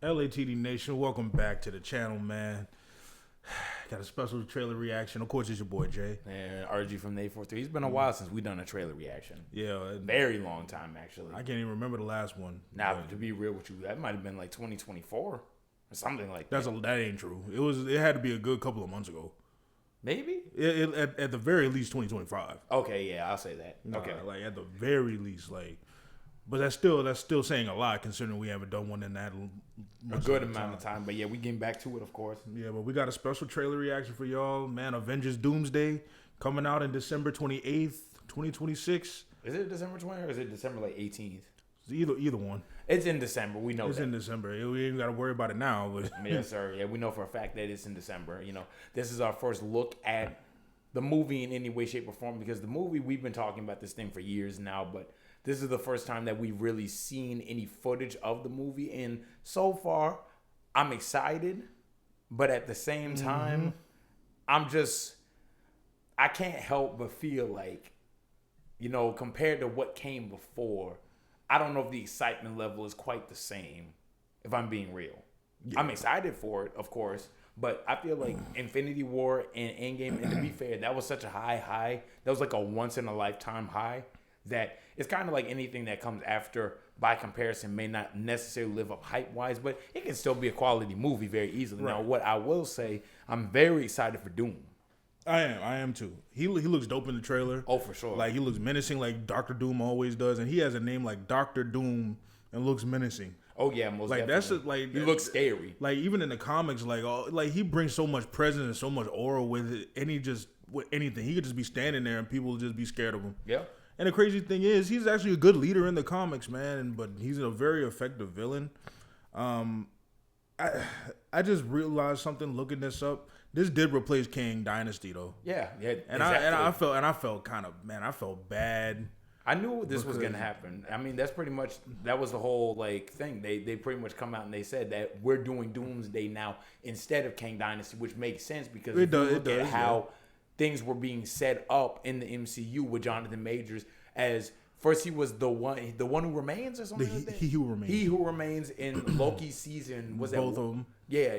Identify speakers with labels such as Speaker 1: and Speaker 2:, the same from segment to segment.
Speaker 1: LATD Nation, welcome back to the channel, man. Got a special trailer reaction. Of course, it's your boy Jay.
Speaker 2: And RG from the 843. It's been a while since we've done a trailer reaction.
Speaker 1: Yeah,
Speaker 2: Very long time, actually.
Speaker 1: I can't even remember the last one.
Speaker 2: Now, to be real with you, that might have been like 2024 or something like that.
Speaker 1: That ain't true. It had to be a good couple of months ago.
Speaker 2: Maybe?
Speaker 1: At the very least 2025.
Speaker 2: Okay, yeah, I'll say that. Okay.
Speaker 1: Like at the very least, like, but that's still saying a lot considering we haven't done one in that
Speaker 2: a good amount of time. But yeah, we getting back to it, of course.
Speaker 1: Yeah, but we got a special trailer reaction for y'all, man. Avengers Doomsday coming out in December 28th, 2026.
Speaker 2: Is it December 20th or is it December like 18th?
Speaker 1: Either one.
Speaker 2: It's in December. We know
Speaker 1: it's
Speaker 2: that.
Speaker 1: in December. We ain't got to worry about it now. But
Speaker 2: yes, sir. Yeah, we know for a fact that it's in December. You know, this is our first look at the movie in any way, shape, or form, because the movie, we've been talking about this thing for years now, but this is the first time that we've really seen any footage of the movie. And so far, I'm excited, but at the same time, I can't help but feel like, you know, compared to what came before, I don't know if the excitement level is quite the same, if I'm being real. Yeah. I'm excited for it, of course, but I feel like Infinity War and Endgame, and to be fair, that was such a high. That was like a once-in-a-lifetime high that it's kind of like anything that comes after, by comparison, may not necessarily live up hype-wise, but it can still be a quality movie very easily. Right. Now, what I will say, I'm very excited for Doom.
Speaker 1: I am too. He looks dope in the trailer.
Speaker 2: Oh, for sure.
Speaker 1: Like, he looks menacing like Dr. Doom always does, and he has a name like Dr. Doom and looks menacing.
Speaker 2: Oh yeah, most
Speaker 1: like
Speaker 2: definitely. He looks scary.
Speaker 1: Like, even in the comics, like he brings so much presence and so much aura with it, and with anything, he could just be standing there and people would just be scared of him.
Speaker 2: Yeah.
Speaker 1: And the crazy thing is, he's actually a good leader in the comics, man. But he's a very effective villain. I just realized something looking this up. This did replace Kang Dynasty though.
Speaker 2: Yeah,
Speaker 1: and
Speaker 2: exactly.
Speaker 1: I felt kind of, man, I felt bad.
Speaker 2: I knew this was gonna happen. I mean, that was the whole like thing. They pretty much come out and they said that we're doing Doomsday now instead of Kang Dynasty, which makes sense because if you look at how things were being set up in the MCU with Jonathan Majors as first he was the one who remains or something.
Speaker 1: He who remains.
Speaker 2: He who remains in Loki's season was
Speaker 1: both
Speaker 2: that
Speaker 1: of them.
Speaker 2: Yeah.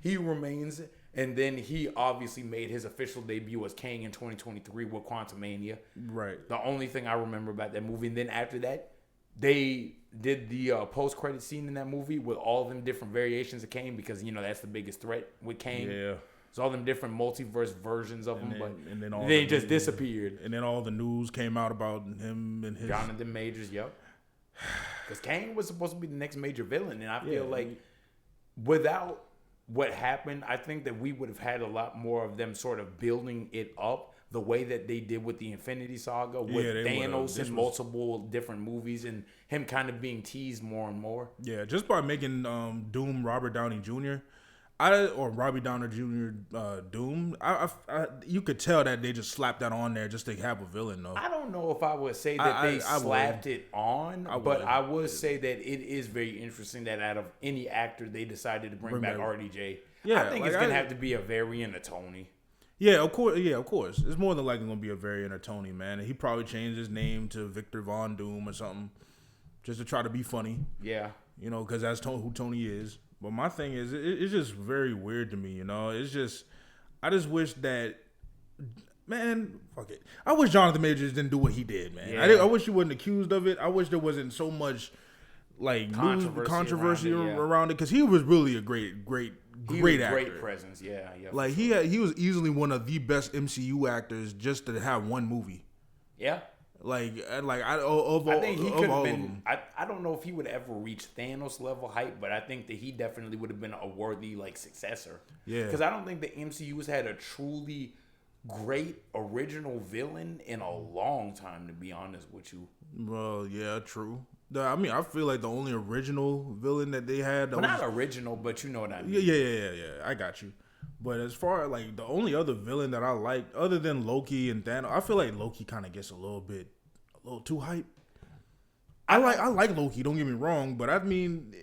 Speaker 2: He remains, and then he obviously made his official debut as Kang in 2023 with Quantumania.
Speaker 1: Right.
Speaker 2: The only thing I remember about that movie, and then after that, they did the post-credit scene in that movie with all them different variations of Kang because, you know, that's the biggest threat with Kang.
Speaker 1: Yeah.
Speaker 2: It's all them different multiverse versions of him, but
Speaker 1: then
Speaker 2: they just disappeared.
Speaker 1: And then all the news came out about him and his
Speaker 2: Jonathan Majors, yep. Because Kang was supposed to be the next major villain, and I feel like without what happened, I think that we would have had a lot more of them sort of building it up the way that they did with the Infinity Saga, with Thanos in multiple different movies, and him kind of being teased more and more.
Speaker 1: Yeah, just by making Doom Robert Downey Jr. or Robbie Downer Jr. Doom, you could tell that they just slapped that on there just to have a villain, though.
Speaker 2: I don't know if I would say that they slapped it on, but I would say that it is very interesting that out of any actor, they decided to bring back RDJ. Yeah, I think it's going to have to be a variant of Tony.
Speaker 1: Yeah, of course. Yeah, of course. It's more than likely going to be a variant of Tony, man. And he probably changed his name to Victor Von Doom or something just to try to be funny.
Speaker 2: Yeah.
Speaker 1: You know, because that's who Tony is. But my thing is, it's just very weird to me, you know? It's just, I just wish that, man, fuck it. I wish Jonathan Majors didn't do what he did, man. Yeah. I wish he wasn't accused of it. I wish there wasn't so much, like, controversy around it, because he was really a great actor.
Speaker 2: Great presence, yeah.
Speaker 1: Like, he was easily one of the best MCU actors just to have one movie.
Speaker 2: Yeah.
Speaker 1: I think he could have been.
Speaker 2: I don't know if he would ever reach Thanos level hype, but I think that he definitely would have been a worthy successor. Yeah, because I don't think the MCU's had a truly great original villain in a long time, to be honest with you.
Speaker 1: Well, yeah, true. I mean, I feel like the only original villain that they had.
Speaker 2: Not original, but you know what I mean.
Speaker 1: Yeah. I got you. But as far as like the only other villain that I like, other than Loki and Thanos, I feel like Loki kind of gets a little too hype. I like Loki. Don't get me wrong, but I mean,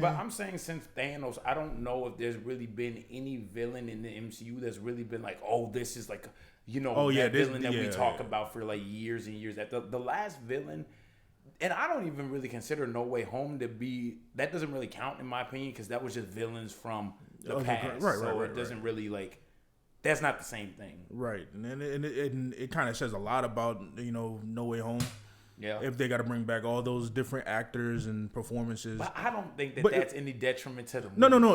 Speaker 2: but I'm saying since Thanos, I don't know if there's really been any villain in the MCU that's really been like, oh, this is like, you know, villain that we talk about for like years and years. That the last villain and I don't even really consider No Way Home to be, that doesn't really count in my opinion, because that was just villains from the past. So it doesn't really like, that's not the same thing.
Speaker 1: Right. And it kind of says a lot about, No Way Home.
Speaker 2: Yeah.
Speaker 1: If they got to bring back all those different actors and performances.
Speaker 2: But I don't think that's any detriment to the movie.
Speaker 1: No.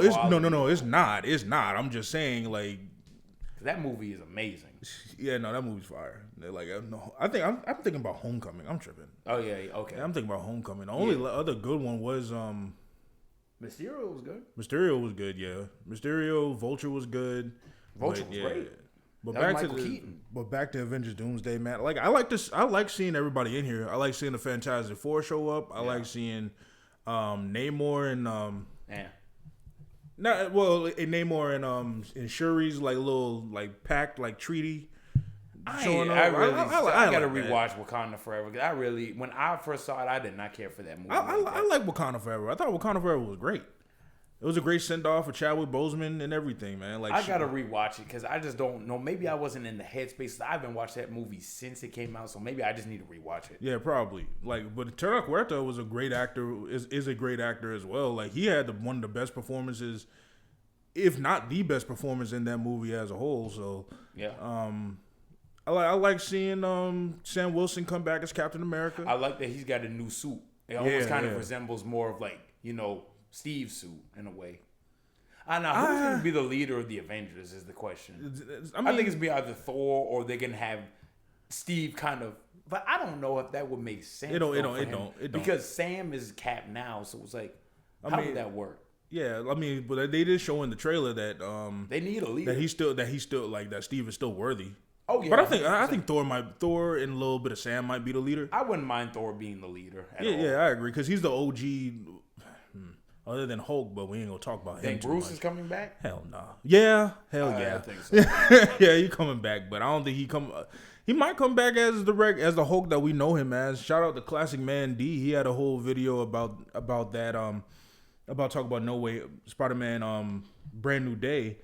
Speaker 1: It's not. It's not. I'm just saying, like,
Speaker 2: that movie is amazing.
Speaker 1: Yeah, no, that movie's fire. Like, no, I'm thinking about Homecoming. I'm tripping.
Speaker 2: Oh yeah, okay.
Speaker 1: Yeah, I'm thinking about Homecoming. The only other good one was
Speaker 2: Mysterio was good.
Speaker 1: Mysterio was good. Yeah, Mysterio, Vulture was good.
Speaker 2: Vulture was great.
Speaker 1: But
Speaker 2: that
Speaker 1: back to
Speaker 2: Keaton.
Speaker 1: But back to Avengers Doomsday, man. Like, I like seeing everybody in here. I like seeing the Fantastic Four show up. I like seeing Namor and Namor and Shuri's like little like pact like treaty showing up.
Speaker 2: I gotta rewatch Wakanda Forever. I really, when I first saw it, I did not care for that movie.
Speaker 1: I like Wakanda Forever. I thought Wakanda Forever was great. It was a great send off for Chadwick Boseman and everything, man. Like,
Speaker 2: I gotta rewatch it because I just don't know. Maybe I wasn't in the headspace. I haven't watched that movie since it came out, so maybe I just need to rewatch it.
Speaker 1: Yeah, probably. Like, but Terra Huerta was a great actor. Is a great actor as well. Like, he had one of the best performances, if not the best performance in that movie as a whole. So
Speaker 2: yeah.
Speaker 1: I like seeing Sam Wilson come back as Captain America.
Speaker 2: I like that he's got a new suit. It almost kind of resembles more of like, Steve's suit in a way. I know who's going to be the leader of the Avengers is the question. I think it's be either Thor or they're going to have Steve kind of. But I don't know if that would make sense. It don't. Because Sam is Cap now, so it's like, how would that work?
Speaker 1: Yeah, I mean, but they did show in the trailer that
Speaker 2: they need a leader.
Speaker 1: That he's still like that. Steve is still worthy.
Speaker 2: Oh yeah,
Speaker 1: but I think Thor and a little bit of Sam might be the leader.
Speaker 2: I wouldn't mind Thor being the leader.
Speaker 1: Yeah, I agree because he's the OG. Other than Hulk, but we ain't gonna talk about him.
Speaker 2: Think Bruce is coming back?
Speaker 1: Hell no. Yeah, yeah.
Speaker 2: I think so.
Speaker 1: Yeah, he coming back, but I don't think he come. He might come back as the Hulk that we know him as. Shout out to Classic Man D. He had a whole video about that. About talk about No Way Spider-Man. Brand New Day.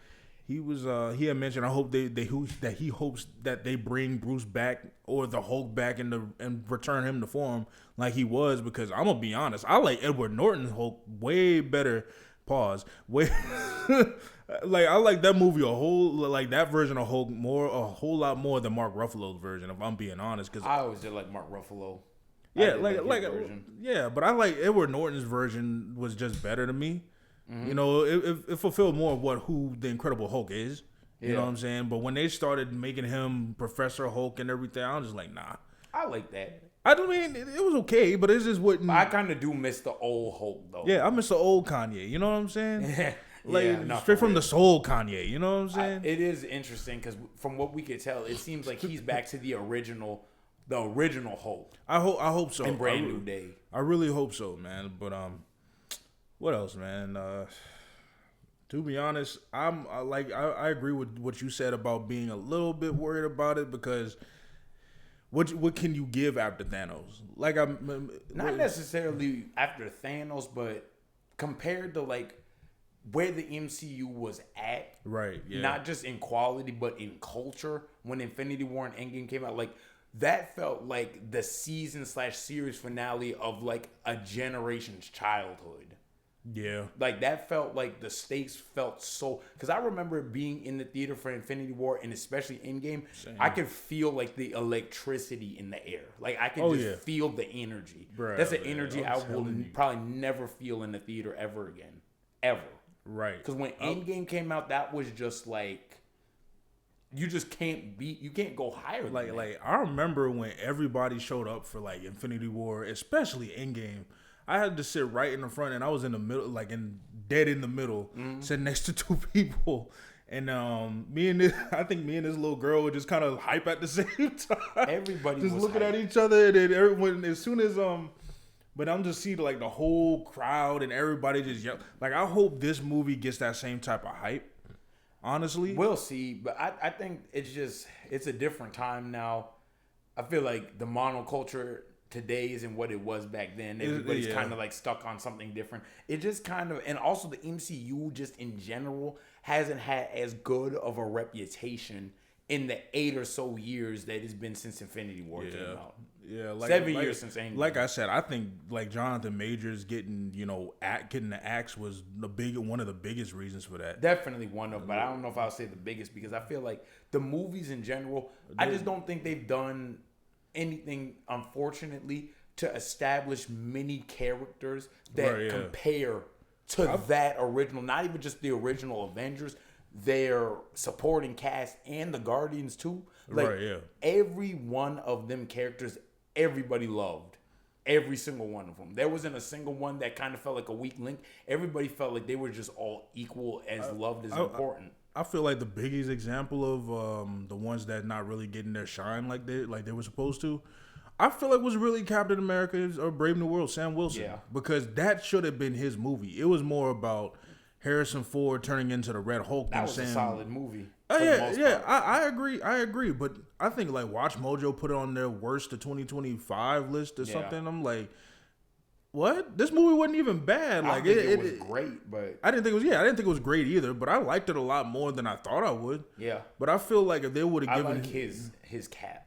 Speaker 1: He was he had mentioned I hope that he hopes that they bring Bruce back or the Hulk back and return him to form like he was, because I'm gonna be honest, I like Edward Norton's Hulk way better. Way like I like that movie that version of Hulk a whole lot more than Mark Ruffalo's version, if I'm being honest, because
Speaker 2: I always did like Mark Ruffalo.
Speaker 1: Yeah, yeah, but I like Edward Norton's version was just better to me. Mm-hmm. It fulfilled more of who the Incredible Hulk is. You know what I'm saying? But when they started making him Professor Hulk and everything, I was just like, nah.
Speaker 2: I like that.
Speaker 1: I don't mean it was okay, but it just wouldn't.
Speaker 2: I kind of do miss the old Hulk though.
Speaker 1: Yeah, I miss the old Kanye. You know what I'm saying? Straight from the soul Kanye. You know what I'm saying?
Speaker 2: It is interesting because from what we could tell, it seems like he's back to the original Hulk.
Speaker 1: I hope so.
Speaker 2: And Brand New Day.
Speaker 1: I really hope so, man. But what else, man? To be honest, I agree with what you said about being a little bit worried about it, because what can you give after Thanos? Like,
Speaker 2: not necessarily after Thanos, but compared to like where the MCU was at,
Speaker 1: right? Yeah.
Speaker 2: Not just in quality, but in culture. When Infinity War and Endgame came out, like that felt like the season/series finale of like a generation's childhood.
Speaker 1: Yeah. Like
Speaker 2: that felt like the stakes felt so, because I remember being in the theater for Infinity War and especially Endgame. Same. I could feel like the electricity in the air. Like I could feel the energy. Bruh, that's an energy I will probably never feel in the theater ever again. Ever.
Speaker 1: Right.
Speaker 2: Because when Endgame came out, that was just like, you just can't go higher than that.
Speaker 1: Like I remember when everybody showed up for like Infinity War, especially Endgame. I had to sit right in the front, and I was in the middle, dead in the middle, sitting next to two people. And I think me and this little girl were just kind of hype at the same time.
Speaker 2: Everybody
Speaker 1: just
Speaker 2: was
Speaker 1: looking
Speaker 2: hype.
Speaker 1: at each other, and then everyone, as soon as but I'm just seeing like the whole crowd and everybody just yell. Like, I hope this movie gets that same type of hype. Honestly,
Speaker 2: we'll see. But I think it's a different time now. I feel like the monoculture today isn't what it was back then. Everybody's kind of like stuck on something different. It just kind of, and also the MCU just in general hasn't had as good of a reputation in the 8 or so years that it's been since Infinity War came out.
Speaker 1: Yeah, like
Speaker 2: 7 years since Endgame.
Speaker 1: Like I said, I think like Jonathan Majors getting getting the axe was one of the biggest reasons for that.
Speaker 2: Definitely one of, but I don't know if I'll say the biggest because I feel like the movies in general, I just don't think they've done anything, unfortunately, to establish many characters that compare to that original. Not even just the original Avengers, their supporting cast and the Guardians too. Like every one of them characters, everybody loved. Every single one of them. There wasn't a single one that kind of felt like a weak link. Everybody felt like they were just all equal, as loved, as important.
Speaker 1: I feel like the biggest example of the ones that not really getting their shine like they were supposed to, I feel like was really Captain America's or Brave New World, Sam Wilson.
Speaker 2: Yeah.
Speaker 1: Because that should have been his movie. It was more about Harrison Ford turning into the Red Hulk.
Speaker 2: That was a solid movie.
Speaker 1: I agree. But I think like Watch Mojo put it on their worst of 2025 list or something. I'm like, what? This movie wasn't even bad. Like
Speaker 2: it was great, but
Speaker 1: I didn't think it was great either. But I liked it a lot more than I thought I would.
Speaker 2: Yeah.
Speaker 1: But I feel like if they would have given
Speaker 2: his cap.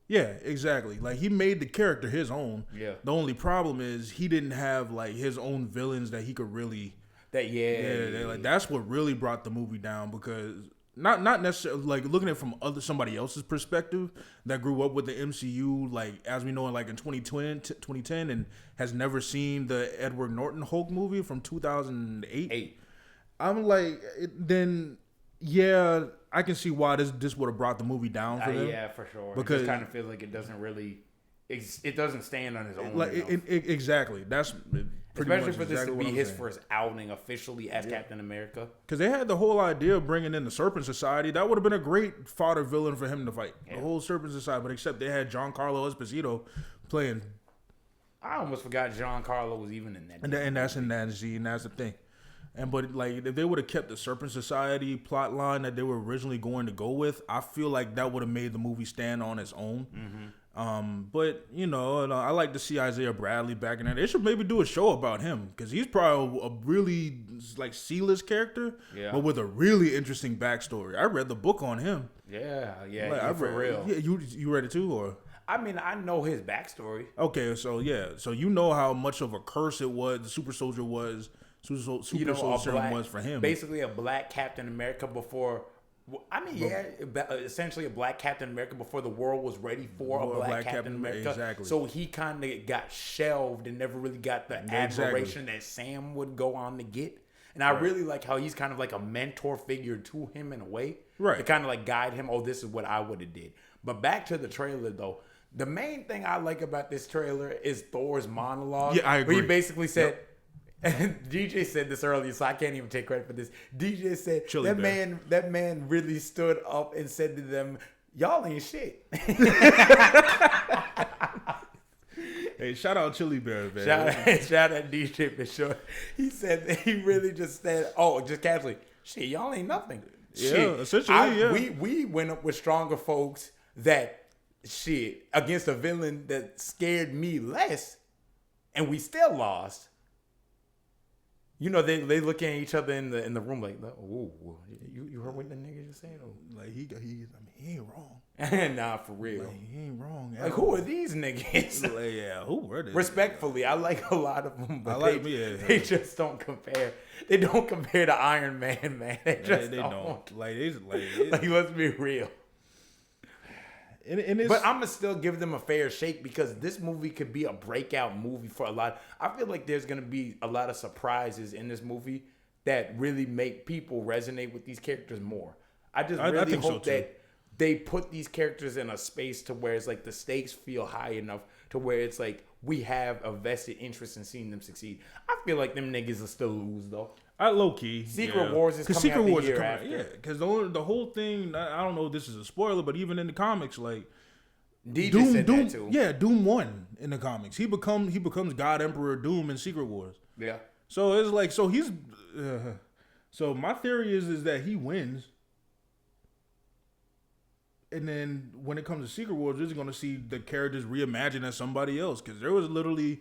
Speaker 1: Yeah, exactly. Like he made the character his own.
Speaker 2: Yeah.
Speaker 1: The only problem is he didn't have like his own villains that he could really. Like that's what really brought the movie down because not necessarily like looking at it from somebody else's perspective that grew up with the MCU like as we know like in 2010 and has never seen the Edward Norton Hulk movie from 2008. I'm like then I can see why this would have brought the movie down for them.
Speaker 2: Yeah, for sure. Because it kind of feels like it doesn't really it doesn't stand on its own.
Speaker 1: Like exactly. That's
Speaker 2: especially for this to be his first outing officially as Captain America.
Speaker 1: Because they had the whole idea of bringing in the Serpent Society. That would have been a great fodder villain for him to fight. Yeah. The whole Serpent Society. But except they had Giancarlo Esposito playing.
Speaker 2: I almost forgot Giancarlo was even in that.
Speaker 1: And that's the thing. But like if they would have kept the Serpent Society plot line that they were originally going to go with, I feel like that would have made the movie stand on its own. Mm-hmm. But I like to see Isaiah Bradley back in there. They should maybe do a show about him because he's probably a really like C-list character, but with a really interesting backstory. I read the book on him.
Speaker 2: Like, for real.
Speaker 1: Yeah, you read it too, or?
Speaker 2: I mean, I know his backstory.
Speaker 1: Okay, so you know how much of a curse it was. The super soldier was. Super soldier serum was for him.
Speaker 2: Basically, a black Captain America before. Essentially a black Captain America before the world was ready for a black Captain America.
Speaker 1: Exactly.
Speaker 2: So he kind of got shelved and never really got the admiration that Sam would go on to get. And I really like how he's kind of like a mentor figure to him in a way.
Speaker 1: Right.
Speaker 2: To kind of like guide him, this is what I would have did. But back to the trailer, though. The main thing I like about this trailer is Thor's monologue.
Speaker 1: Yeah, I agree.
Speaker 2: Where he basically said... And DJ said this earlier, so I can't even take credit for this. DJ said that man really stood up and said to them, "Y'all ain't shit."
Speaker 1: Hey, shout out Chili Bear, man.
Speaker 2: Shout out DJ for sure. He said that he really just said, just casually, "Shit, y'all ain't nothing."
Speaker 1: Yeah, essentially,
Speaker 2: We went up with stronger folks that against a villain that scared me less, and we still lost. They look at each other in the room like, "Ooh, you heard what the nigga just said?"
Speaker 1: Like he ain't wrong.
Speaker 2: Nah, for real,
Speaker 1: like, he ain't wrong.
Speaker 2: Like who are these niggas?
Speaker 1: Like, who were they?
Speaker 2: Respectfully, I like a lot of them, but they just don't compare. They don't compare to Iron Man, man. They don't.
Speaker 1: Like
Speaker 2: let's be real. But I'm gonna still give them a fair shake because this movie could be a breakout movie for a lot. I feel like there's gonna be a lot of surprises in this movie that really make people resonate with these characters more. I really hope that they put these characters in a space to where it's like the stakes feel high enough to where it's like we have a vested interest in seeing them succeed. I feel like them niggas will still lose though.
Speaker 1: Low key.
Speaker 2: Secret Wars is coming out the year after.
Speaker 1: Yeah, because the whole thing, I don't know if this is a spoiler, but even in the comics, like
Speaker 2: DJ said that too.
Speaker 1: Yeah, Doom won in the comics. He becomes God Emperor Doom in Secret Wars.
Speaker 2: Yeah.
Speaker 1: So it's like, so he's, so my theory is that he wins. And then when it comes to Secret Wars, we're just going to see the characters reimagined as somebody else. Because there was literally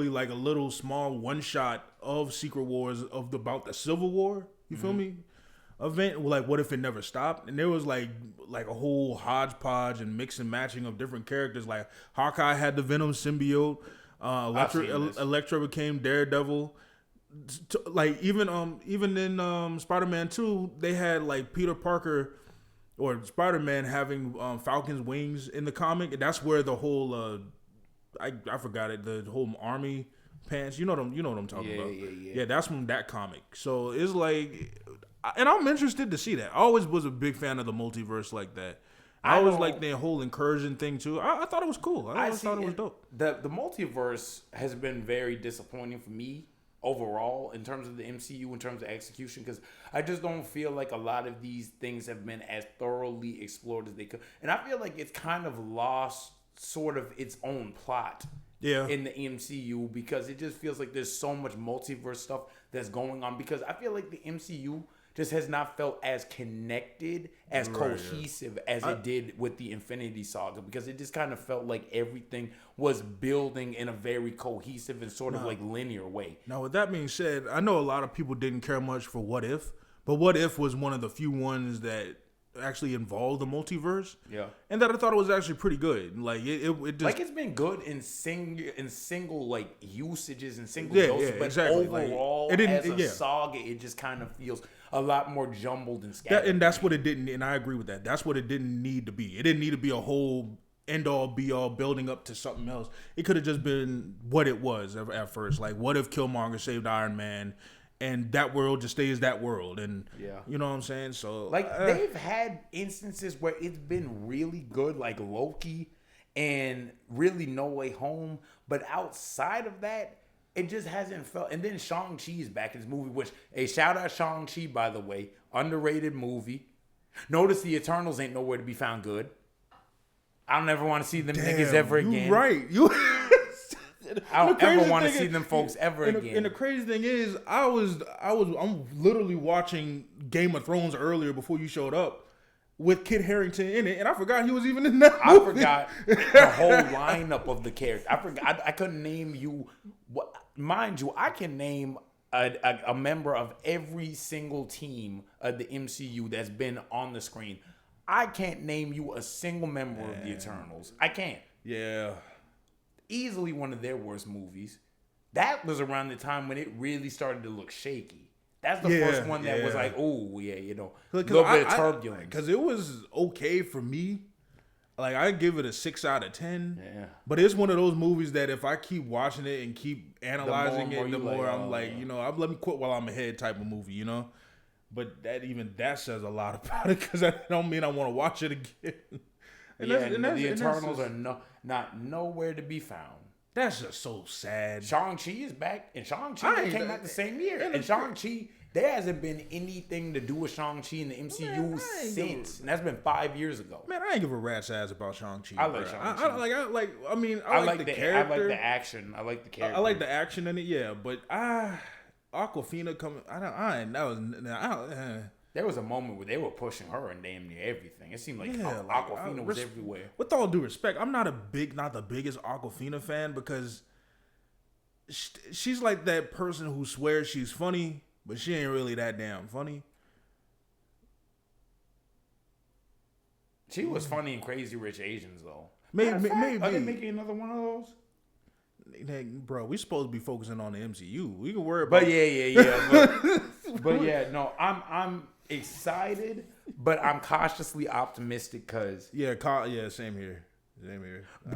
Speaker 1: like a little small one shot of Secret Wars about the Civil War. You feel me? event, like what if it never stopped? And there was like a whole hodgepodge and mix and matching of different characters. Like Hawkeye had the Venom symbiote. Electro became Daredevil. Like even in Spider-Man 2, they had like Peter Parker or Spider-Man having Falcon's wings in the comic. And that's where the whole I forgot it, the whole army pants. You know what I'm talking about. Yeah, that's from that comic. So it's like, and I'm interested to see that. I always was a big fan of the multiverse like that. I always like the whole incursion thing too. I thought it was cool. I thought it was dope.
Speaker 2: The multiverse has been very disappointing for me overall in terms of the MCU, in terms of execution, because I just don't feel like a lot of these things have been as thoroughly explored as they could. And I feel like it's kind of lost sort of its own plot in the MCU, because it just feels like there's so much multiverse stuff that's going on, because I feel like the MCU just has not felt as connected, as cohesive as it did with the Infinity Saga, because it just kind of felt like everything was building in a very cohesive and sort of like linear way.
Speaker 1: Now, with that being said, I know a lot of people didn't care much for What If, but What If was one of the few ones that actually involved the multiverse. Yeah. And that I thought it was actually pretty good. Like it just,
Speaker 2: like it's been good in single like usages and single doses, but exactly. Overall like, as a saga, it just kind of feels a lot more jumbled and scattered.
Speaker 1: And that's what it didn't, and I agree with that. That's what it didn't need to be. It didn't need to be a whole end all be all building up to something else. It could have just been what it was at first. Like, what if Killmonger saved Iron Man and that world just stays that world? And you know what I'm saying? So
Speaker 2: like they've had instances where it's been really good, like Loki and really No Way Home, but outside of that, it just hasn't felt. And then Shang-Chi is back in this movie, which, a shout out Shang-Chi, by the way, underrated movie. Notice the Eternals ain't nowhere to be found good. I don't ever want to see them niggas ever again.
Speaker 1: Right.
Speaker 2: I don't ever want to see them folks ever again.
Speaker 1: And the crazy thing is, I'm literally watching Game of Thrones earlier before you showed up with Kit Harington in it, and I forgot he was even in that movie.
Speaker 2: I forgot the whole lineup of the characters. I forgot. I couldn't name you. What, mind you, I can name a member of every single team of the MCU that's been on the screen. I can't name you a single member of the Eternals. I can't.
Speaker 1: Yeah.
Speaker 2: Easily one of their worst movies. That was around the time when it really started to look shaky. That's the first one that was like, oh, yeah, you know, a little bit of turbulence.
Speaker 1: Because it was okay for me. Like, I give it a 6 out of 10.
Speaker 2: Yeah.
Speaker 1: But it's one of those movies that if I keep watching it and keep analyzing the more I'm like, you know, let me quit while I'm ahead type of movie, you know? But that says a lot about it, because that don't mean I want to watch it again.
Speaker 2: The Eternals are not nowhere to be found.
Speaker 1: That's just so sad.
Speaker 2: Shang-Chi is back, and Shang-Chi came out the same year. And Shang-Chi, there hasn't been anything to do with Shang-Chi in the MCU since. And that's been 5 years ago.
Speaker 1: Man, I ain't give a rat's ass about Shang-Chi.
Speaker 2: I like Shang-Chi.
Speaker 1: I like the character.
Speaker 2: I like the action. I like the character.
Speaker 1: I like the action in it, yeah. But Awkwafina coming,
Speaker 2: there was a moment where they were pushing her in damn near everything. It seemed like Awkwafina was everywhere.
Speaker 1: With all due respect, I'm not the biggest Awkwafina fan, because she's like that person who swears she's funny, but she ain't really that damn funny.
Speaker 2: She was funny in Crazy Rich Asians, though.
Speaker 1: Maybe.
Speaker 2: Are they making another one of those?
Speaker 1: Hey, bro, we supposed to be focusing on the MCU. We can worry about.
Speaker 2: But yeah. But yeah, no, I'm excited, but I'm cautiously optimistic because
Speaker 1: same here.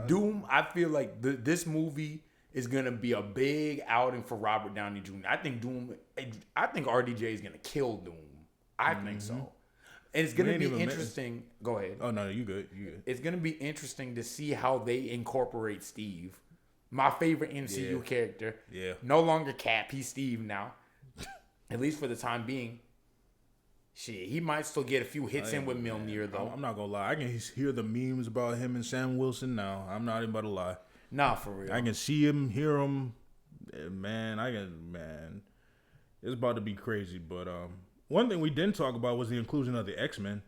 Speaker 2: Doom, I feel like this movie is gonna be a big outing for Robert Downey Jr. I think RDJ is gonna kill Doom. I think so. And it's gonna be interesting. Go ahead.
Speaker 1: Oh no, you good.
Speaker 2: It's gonna be interesting to see how they incorporate Steve, my favorite MCU character.
Speaker 1: Yeah.
Speaker 2: No longer Cap, he's Steve now. At least for the time being. Shit, he might still get a few hits in with Mjolnir, though.
Speaker 1: I'm not gonna lie. I can hear the memes about him and Sam Wilson now. I'm not even about to lie.
Speaker 2: Nah, for real.
Speaker 1: I can see him, hear him. Man, it's about to be crazy. But one thing we didn't talk about was the inclusion of the X-Men.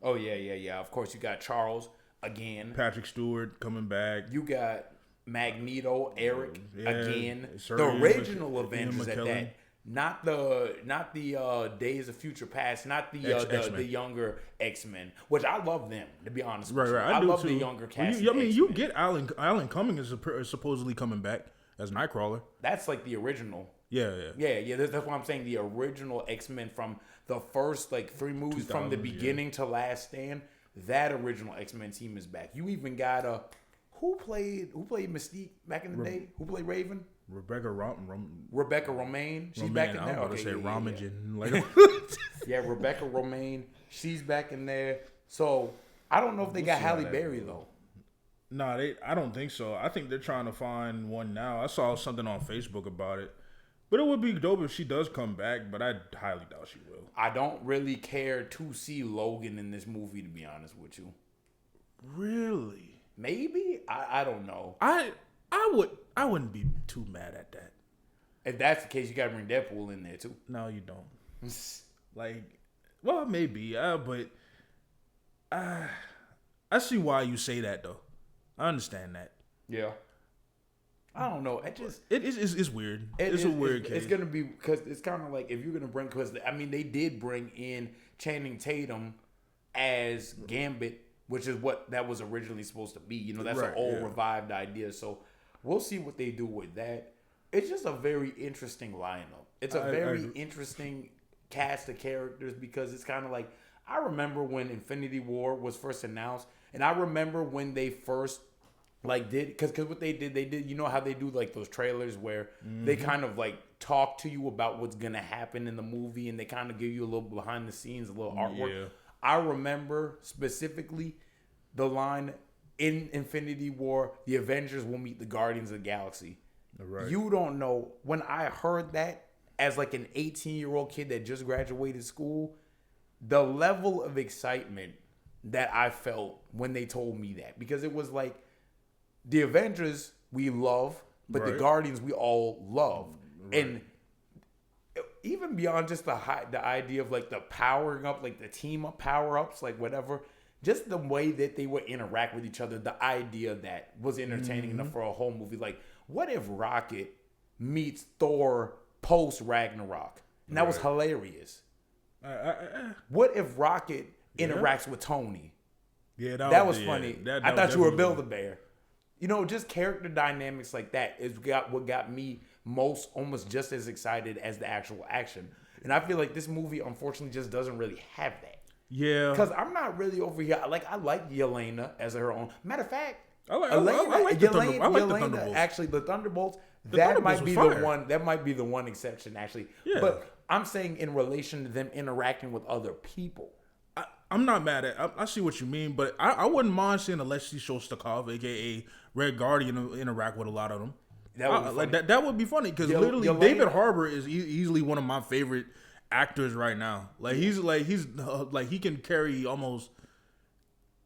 Speaker 2: Oh, yeah. Of course, you got Charles again.
Speaker 1: Patrick Stewart coming back.
Speaker 2: You got Magneto, Eric again. The original Avengers at that. not the Days of Future Past, not the
Speaker 1: X-Men.
Speaker 2: younger X-Men, which I love them, to be honest with
Speaker 1: Right,
Speaker 2: you.
Speaker 1: right.
Speaker 2: I
Speaker 1: do
Speaker 2: love
Speaker 1: too.
Speaker 2: the younger
Speaker 1: Well,
Speaker 2: cast.
Speaker 1: I mean,
Speaker 2: of
Speaker 1: you
Speaker 2: X-Men.
Speaker 1: get Alan Cumming is supposedly coming back as Nightcrawler.
Speaker 2: That's like the original.
Speaker 1: Yeah.
Speaker 2: Yeah. That's why I'm saying the original X-Men from the first like 3 movies from the beginning to Last Stand. That original X-Men team is back. You even got who played Mystique back in the day? Who played Raven? Rebecca Romaine. She's back in there.
Speaker 1: I was about to say Romagen. Like,
Speaker 2: yeah, Rebecca Romaine. She's back in there. So I don't know if they got Halle Berry though.
Speaker 1: Nah, I don't think so. I think they're trying to find one now. I saw something on Facebook about it. But it would be dope if she does come back, but I highly doubt she will.
Speaker 2: I don't really care to see Logan in this movie, to be honest with you.
Speaker 1: Really?
Speaker 2: Maybe? I don't know.
Speaker 1: I wouldn't be too mad at that.
Speaker 2: If that's the case, you gotta bring Deadpool in there too.
Speaker 1: No, you don't. Like, well, maybe, but I see why you say that though. I understand that.
Speaker 2: Yeah. I don't know.
Speaker 1: It's weird. It's a weird case.
Speaker 2: It's gonna be because it's kind of like if you're gonna bring, because I mean they did bring in Channing Tatum as Gambit, which is what that was originally supposed to be. You know, that's an old revived idea. So we'll see what they do with that. It's just a very interesting lineup. It's a very interesting cast of characters because it's kind of like I remember when Infinity War was first announced, and I remember when they first. Like because what they did, you know how they do like those trailers where they kind of like talk to you about what's gonna happen in the movie and they kind of give you a little behind the scenes, a little artwork. Yeah. I remember specifically the line in Infinity War, the Avengers will meet the Guardians of the Galaxy. Right. You don't know, when I heard that as like an 18-year-old kid that just graduated school, the level of excitement that I felt when they told me that, because it was like, the Avengers we love, but the Guardians we all love. Right. And even beyond just the idea of like the powering up, like the team up power ups, like whatever, just the way that they would interact with each other, the idea that was entertaining enough for a whole movie. Like, what if Rocket meets Thor post Ragnarok? And that was hilarious. What if Rocket interacts with Tony?
Speaker 1: Yeah,
Speaker 2: that was funny. I thought you were Build-A-Bear. You know, just character dynamics like that is what got me almost just as excited as the actual action. And I feel like this movie, unfortunately, just doesn't really have that.
Speaker 1: Yeah.
Speaker 2: Because I'm not really over here. I like Yelena as her own. Matter of fact,
Speaker 1: I like the Thunderbolts.
Speaker 2: Actually, the Thunderbolts, might be the one exception, actually. Yeah. But I'm saying in relation to them interacting with other people.
Speaker 1: I'm not mad at. I see what you mean, but I wouldn't mind seeing Alexei Shostakov, aka Red Guardian, interact with a lot of them. That would be funny because literally David Harbour is easily one of my favorite actors right now. Like he's he can carry almost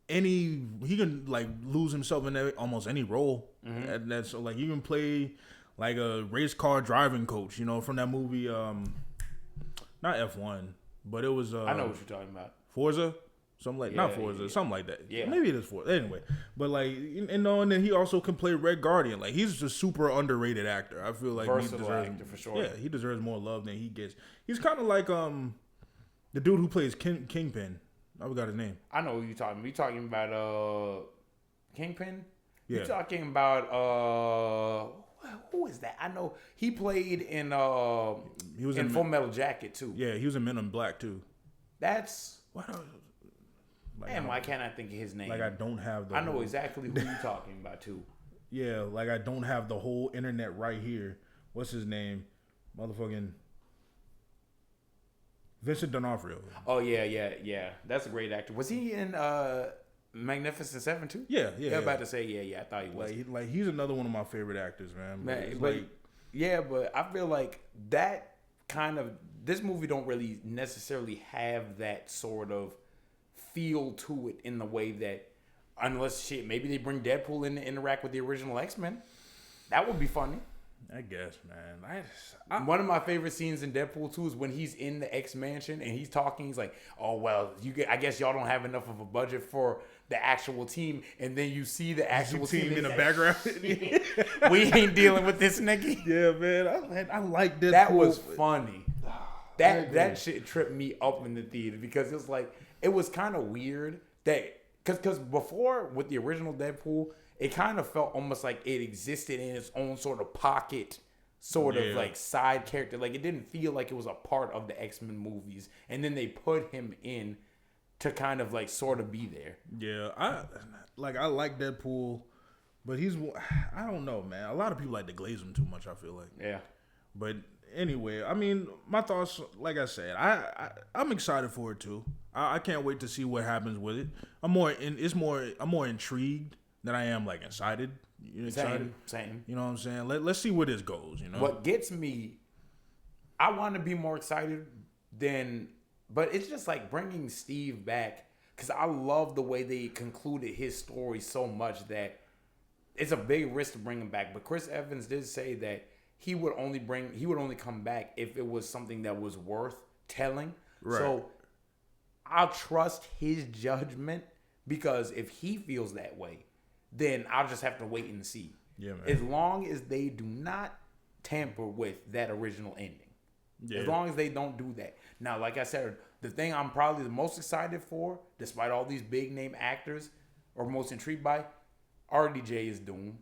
Speaker 1: any. He can like lose himself in almost any role. Mm-hmm. That's like he can play like a race car driving coach. You know, from that movie, not F1, but it was.
Speaker 2: I know what you're talking about.
Speaker 1: Forza, something like not Forza, something like that. Yeah, maybe it is Forza. Anyway, but like and then he also can play Red Guardian. Like he's a super underrated actor. I feel like
Speaker 2: he deserves actor for sure.
Speaker 1: Yeah, he deserves more love than he gets. He's kind of like the dude who plays Kingpin. I forgot his name.
Speaker 2: I know who you're talking about. You talking about Kingpin?
Speaker 1: Yeah.
Speaker 2: You're talking about who is that? I know he played in
Speaker 1: he was
Speaker 2: in Full Metal Jacket too.
Speaker 1: Yeah, he was in Men in Black too.
Speaker 2: That's why can't I think of his name?
Speaker 1: Like I don't have
Speaker 2: I know exactly who you're talking about too.
Speaker 1: Yeah, like I don't have the whole internet right here. What's his name? Motherfucking Vincent D'Onofrio.
Speaker 2: Oh yeah. That's a great actor. Was he in Magnificent Seven too?
Speaker 1: Yeah.
Speaker 2: I was about to say yeah. I thought he was.
Speaker 1: Like he's another one of my favorite actors, man.
Speaker 2: But I feel like that kind of this movie don't really necessarily have that sort of feel to it in the way that, unless maybe they bring Deadpool in to interact with the original X-Men. That would be funny.
Speaker 1: I guess, man.
Speaker 2: One of my favorite scenes in Deadpool 2 is when he's in the X Mansion and he's talking. He's like, "Oh well, I guess y'all don't have enough of a budget for the actual team." And then you see the actual team
Speaker 1: in the background.
Speaker 2: We ain't dealing with this nigga.
Speaker 1: Yeah, man. I like Deadpool.
Speaker 2: That was funny. That shit tripped me up in the theater because it was kind of weird that because before with the original Deadpool, it kind of felt almost like it existed in its own sort of pocket, sort of like side character. Like it didn't feel like it was a part of the X-Men movies. And then they put him in to kind of like sort of be there.
Speaker 1: Yeah, I like Deadpool, but I don't know, man. A lot of people like to glaze him too much, I feel like.
Speaker 2: Yeah.
Speaker 1: But anyway, I mean, my thoughts, like I said, I'm excited for it too. I can't wait to see what happens with it. I'm more intrigued than I am like excited. You excited?
Speaker 2: Same.
Speaker 1: You know what I'm saying? Let's see where this goes. You know
Speaker 2: what gets me. I want to be more excited but it's just like bringing Steve back because I love the way they concluded his story so much that it's a big risk to bring him back. But Chris Evans did say that he would only come back if it was something that was worth telling. Right. So I'll trust his judgment because if he feels that way, then I'll just have to wait and see.
Speaker 1: Yeah, man.
Speaker 2: As long as they do not tamper with that original ending. Yeah. As long as they don't do that. Now, like I said, the thing I'm probably the most excited for, despite all these big name actors, or most intrigued by, RDJ is Doom.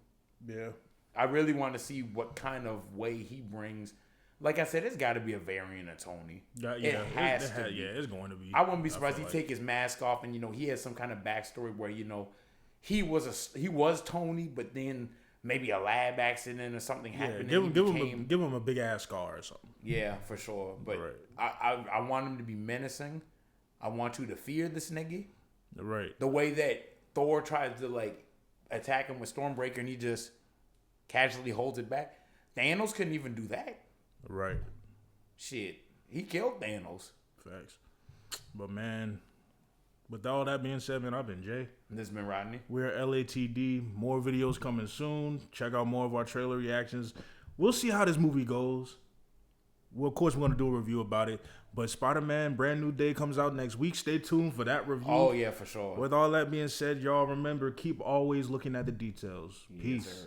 Speaker 1: Yeah.
Speaker 2: I really want to see what kind of way he brings. Like I said, it's got to be a variant of Tony. It has to be.
Speaker 1: Yeah, it's going to be.
Speaker 2: I wouldn't be surprised if he take his mask off and he has some kind of backstory where he was Tony, but then maybe a lab accident or something happened.
Speaker 1: Give him a big ass scar or something.
Speaker 2: Yeah, for sure. But right. I want him to be menacing. I want you to fear this nigga.
Speaker 1: Right.
Speaker 2: The way that Thor tries to attack him with Stormbreaker and he just casually holds it back. Thanos couldn't even do that.
Speaker 1: Right.
Speaker 2: Shit. He killed Thanos.
Speaker 1: Facts. But man, with all that being said, man, I've been Jay.
Speaker 2: And this has been Rodney.
Speaker 1: We're LATD. More videos coming soon. Check out more of our trailer reactions. We'll see how this movie goes. Well, of course, we're going to do a review about it. But Spider-Man Brand New Day comes out next week. Stay tuned for that review.
Speaker 2: Oh, yeah, for sure.
Speaker 1: With all that being said, y'all remember, keep always looking at the details. Peace. Yes,